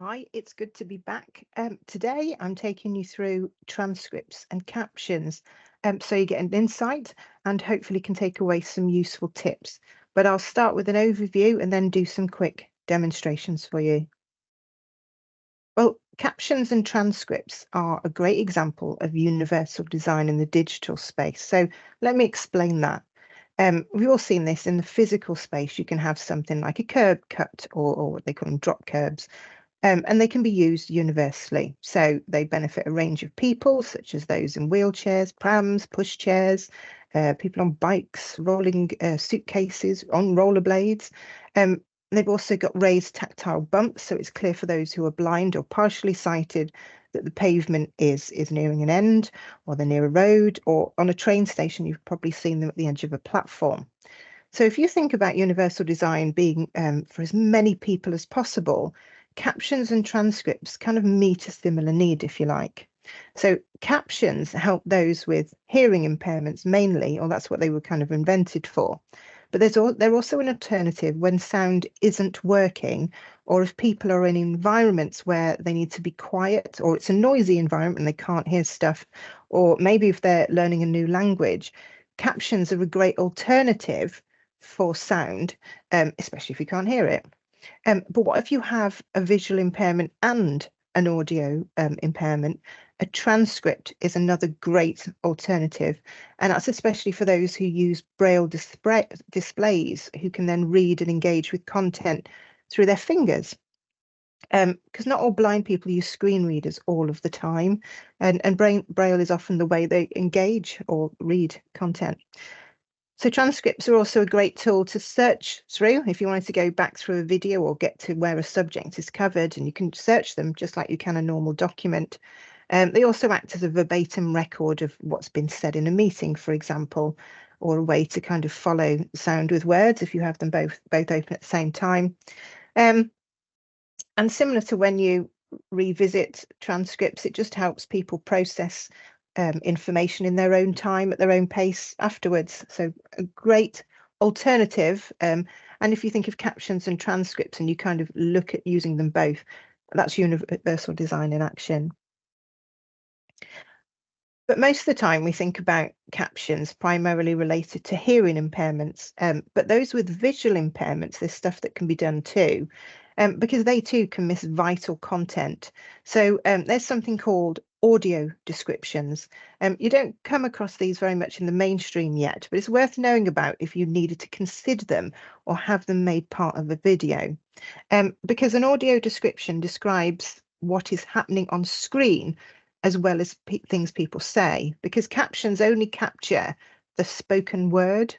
Hi, it's good to be back. Today, I'm taking you through transcripts and captions, so you get an insight and hopefully can take away some useful tips. But I'll start with an overview and then do some quick demonstrations for you. Well, captions and transcripts are a great example of universal design in the digital space. So let me explain that. We've all seen this in the physical space. You can have something like a curb cut or what they call them drop curbs. And they can be used universally. So they benefit a range of people, such as those in wheelchairs, prams, pushchairs, people on bikes, rolling suitcases, on rollerblades. Um, they've also got raised tactile bumps, so it's clear for those who are blind or partially sighted that the pavement is nearing an end, or they're near a road, or on a train station, you've probably seen them at the edge of a platform. So if you think about universal design being for as many people as possible, captions and transcripts kind of meet a similar need, if you like. So captions help those with hearing impairments mainly, or that's what they were kind of invented for. But they're also an alternative when sound isn't working, or if people are in environments where they need to be quiet, or it's a noisy environment and they can't hear stuff, or maybe if they're learning a new language. Captions are a great alternative for sound, especially if you can't hear it. But what if you have a visual impairment and an audio impairment? A transcript is another great alternative, and that's especially for those who use braille displays who can then read and engage with content through their fingers. Because not all blind people use screen readers all of the time, and braille is often the way they engage or read content. So transcripts are also a great tool to search through if you wanted to go back through a video or get to where a subject is covered, and you can search them just like you can a normal document. They also act as a verbatim record of what's been said in a meeting, for example, or a way to kind of follow sound with words if you have them both open at the same time. Um, and similar to when you revisit transcripts, it just helps people process information in their own time at their own pace afterwards. So a great alternative. And if you think of captions and transcripts and you kind of look at using them both, that's universal design in action. But most of the time we think about captions primarily related to hearing impairments, but those with visual impairments, there's stuff that can be done too, because they too can miss vital content. So there's something called audio descriptions. You don't come across these very much in the mainstream yet, but it's worth knowing about if you needed to consider them or have them made part of a video. Because an audio description describes what is happening on screen as well as things people say, because captions only capture the spoken word.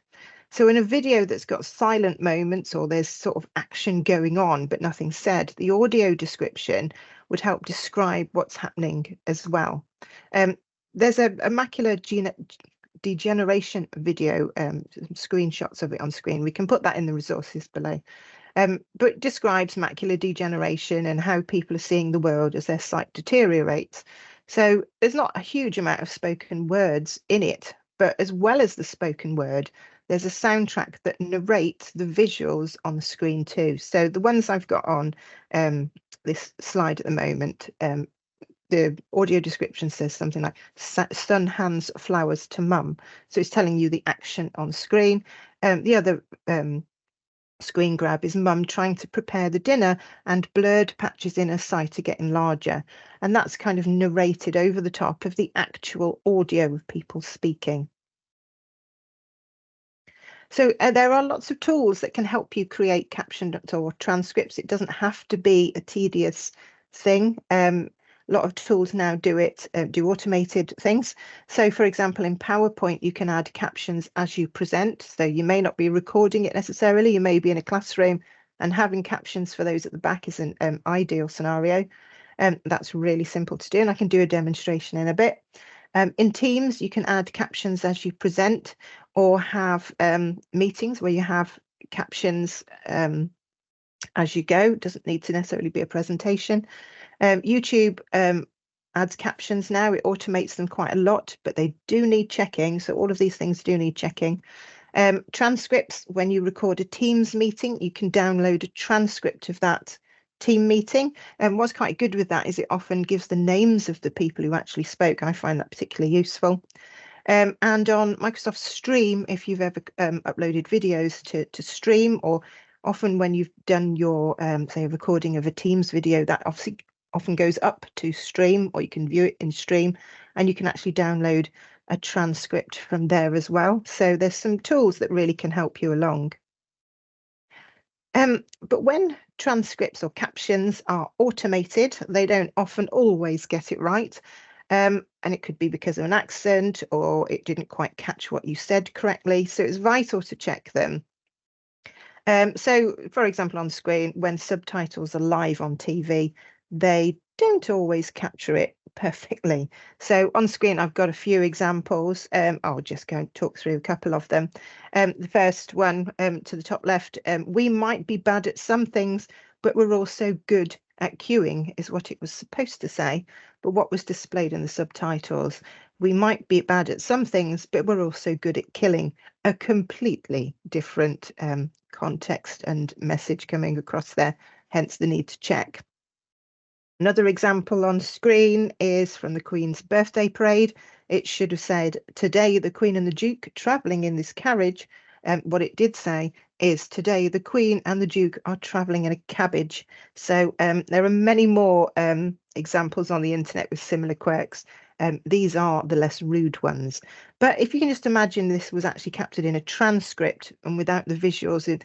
So in a video that's got silent moments or there's sort of action going on but nothing said, the audio description would help describe what's happening as well. There's a macular degeneration video, screenshots of it on screen. We can put that in the resources below. But it describes macular degeneration and how people are seeing the world as their sight deteriorates. So there's not a huge amount of spoken words in it, but as well as the spoken word, there's a soundtrack that narrates the visuals on the screen too. So the ones I've got on this slide at the moment, the audio description says something like son hands flowers to mum. So it's telling you the action on screen. The other screen grab is mum trying to prepare the dinner and blurred patches in her sight are getting larger. And that's kind of narrated over the top of the actual audio of people speaking. So there are lots of tools that can help you create captions or transcripts. It doesn't have to be a tedious thing. A lot of tools now do automated things. So for example, in PowerPoint, you can add captions as you present. So you may not be recording it necessarily. You may be in a classroom and having captions for those at the back is an ideal scenario. That's really simple to do, and I can do a demonstration in a bit. In Teams, you can add captions as you present or have meetings where you have captions as you go. It doesn't need to necessarily be a presentation. YouTube adds captions now. It automates them quite a lot, but they do need checking. So all of these things do need checking. Transcripts, when you record a Teams meeting, you can download a transcript of that team meeting. And what's quite good with that is it often gives the names of the people who actually spoke. I find that particularly useful. And on Microsoft Stream, if you've ever uploaded videos to Stream, or often when you've done your, say, a recording of a Teams video, that obviously often goes up to Stream, or you can view it in Stream, and you can actually download a transcript from there as well. So there's some tools that really can help you along. But when transcripts or captions are automated, they don't often always get it right. And it could be because of an accent, or it didn't quite catch what you said correctly. So it's vital to check them. So, for example, on screen, when subtitles are live on TV, they don't always capture it perfectly. So on screen, I've got a few examples. I'll just go and talk through a couple of them. The first one to the top left, we might be bad at some things, but we're also good at queuing, is what it was supposed to say. But what was displayed in the subtitles, we might be bad at some things, but we're also good at killing. A completely different context and message coming across there, hence the need to check. Another example on screen is from the Queen's birthday parade. It should have said, "Today the Queen and the Duke travelling in this carriage." What it did say is, "Today the Queen and the Duke are travelling in a cabbage." So there are many more examples on the internet with similar quirks. These are the less rude ones. But if you can just imagine this was actually captured in a transcript and without the visuals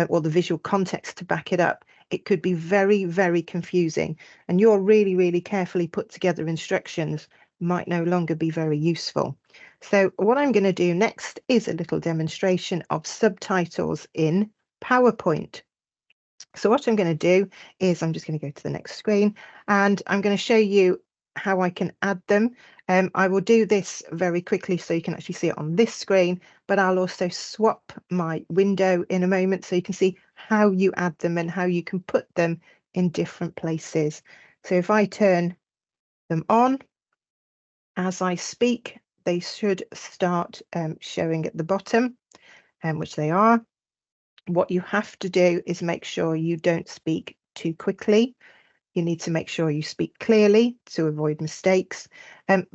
or the visual context to back it up, it could be very, very confusing. And your really, really carefully put together instructions might no longer be very useful. So what I'm going to do next is a little demonstration of subtitles in PowerPoint. So what I'm going to do is I'm just going to go to the next screen, and I'm going to show you how I can add them. I will do this very quickly so you can actually see it on this screen, but I'll also swap my window in a moment so you can see how you add them and how you can put them in different places. So if I turn them on, as I speak, they should start showing at the bottom, which they are. What you have to do is make sure you don't speak too quickly. You need to make sure you speak clearly to avoid mistakes,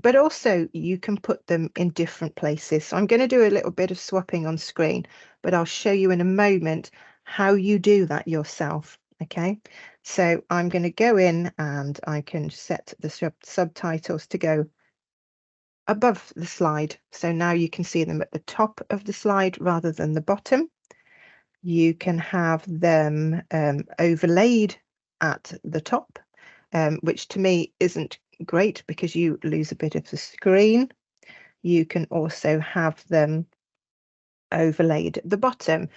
but also you can put them in different places. So I'm going to do a little bit of swapping on screen, but I'll show you in a moment how you do that yourself. Okay, so I'm going to go in and I can set the subtitles to go above the slide. So now you can see them at the top of the slide rather than the bottom. You can have them overlaid at the top, which to me isn't great because you lose a bit of the screen. You can also have them overlaid at the bottom.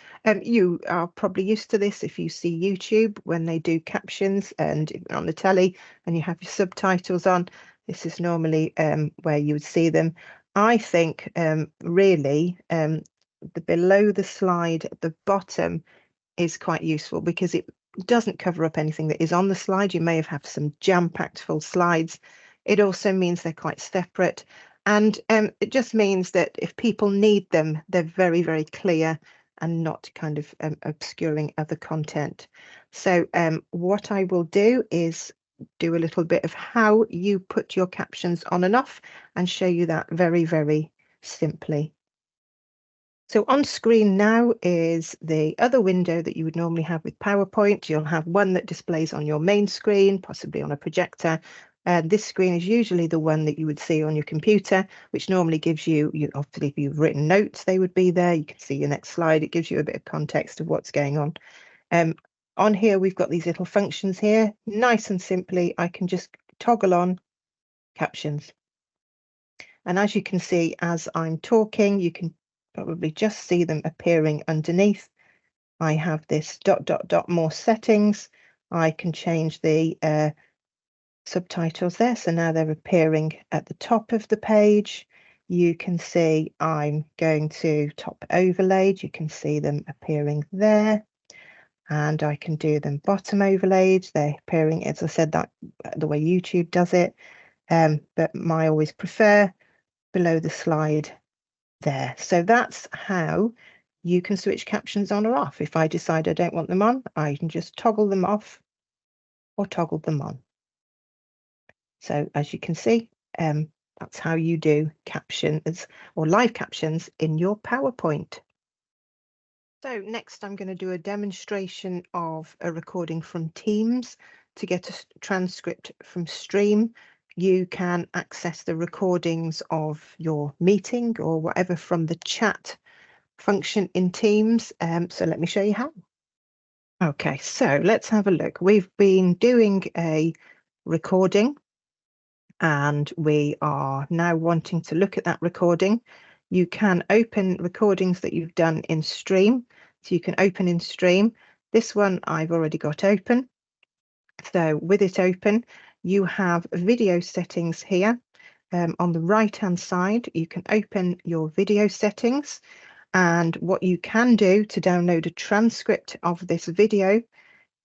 You are probably used to this if you see YouTube when they do captions and on the telly and you have your subtitles on. This is normally where you would see them. I think really the below the slide at the bottom is quite useful because it doesn't cover up anything that is on the slide. You may have some jam-packed full slides. It also means they're quite separate. And it just means that if people need them, they're very, very clear and not kind of obscuring other content. So what I will do is do a little bit of how you put your captions on and off and show you that very, very simply. So on screen now is the other window that you would normally have with PowerPoint. You'll have one that displays on your main screen, possibly on a projector. This screen is usually the one that you would see on your computer, which normally gives you, obviously if you've written notes, they would be there. You can see your next slide. It gives you a bit of context of what's going on. On here, we've got these little functions here. Nice and simply, I can just toggle on captions. And as you can see, as I'm talking, you can probably just see them appearing underneath. I have this ... more settings. I can change the subtitles there. So now they're appearing at the top of the page. You can see I'm going to top overlaid. You can see them appearing there. And I can do them bottom overlaid. They're appearing, as I said, that the way YouTube does it. But I always prefer below the slide there. So that's how you can switch captions on or off. If I decide I don't want them on, I can just toggle them off or toggle them on. So as you can see, that's how you do captions or live captions in your PowerPoint. So next I'm going to do a demonstration of a recording from Teams. To get a transcript from Stream, you can access the recordings of your meeting or whatever from the chat function in Teams. So let me show you how. Okay, so let's have a look. We've been doing a recording and we are now wanting to look at that recording. You can open recordings that you've done in Stream. So you can open in Stream. This one I've already got open. So with it open, you have video settings here. On the right hand side, you can open your video settings. And what you can do to download a transcript of this video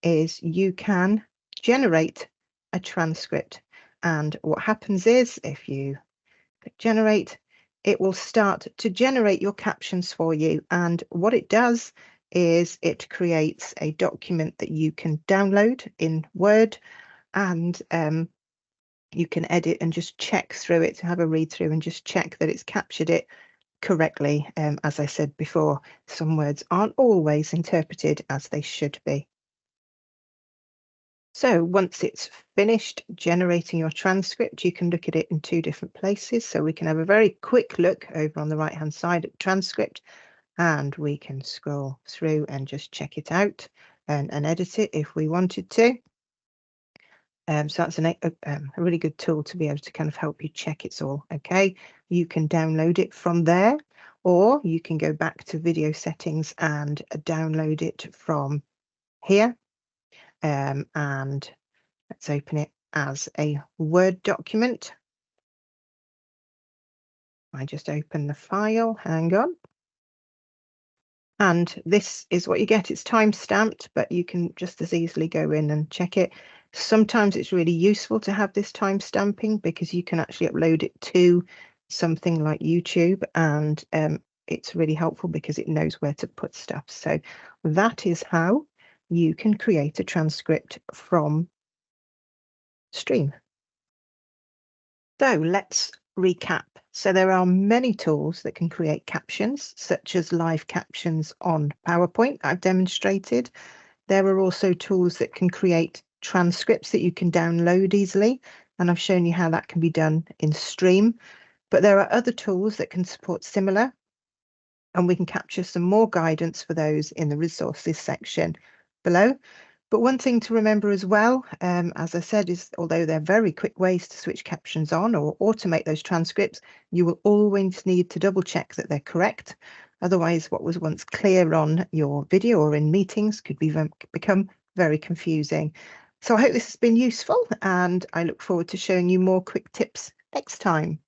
is you can generate a transcript. And what happens is if you click generate, it will start to generate your captions for you. And what it does is it creates a document that you can download in Word, and you can edit and just check through it, have a read through and just check that it's captured it correctly. As I said before, some words aren't always interpreted as they should be. So once it's finished generating your transcript, you can look at it in two different places. So we can have a very quick look over on the right hand side at transcript, and we can scroll through and just check it out and edit it if we wanted to. So that's a really good tool to be able to kind of help you check it's all okay. You can download it from there, or you can go back to video settings and download it from here. And let's open it as a Word document. I just open the file, hang on. And this is what you get. It's time stamped, but you can just as easily go in and check it. Sometimes it's really useful to have this time stamping because you can actually upload it to something like YouTube, and it's really helpful because it knows where to put stuff. So that is how you can create a transcript from Stream. So let's recap. So there are many tools that can create captions, such as live captions on PowerPoint I've demonstrated. There are also tools that can create transcripts that you can download easily, and I've shown you how that can be done in Stream. But there are other tools that can support similar, and we can capture some more guidance for those in the resources section below. But one thing to remember as well, as I said, is although they're very quick ways to switch captions on or automate those transcripts, you will always need to double check that they're correct. Otherwise, what was once clear on your video or in meetings could become very confusing. So I hope this has been useful, and I look forward to showing you more quick tips next time.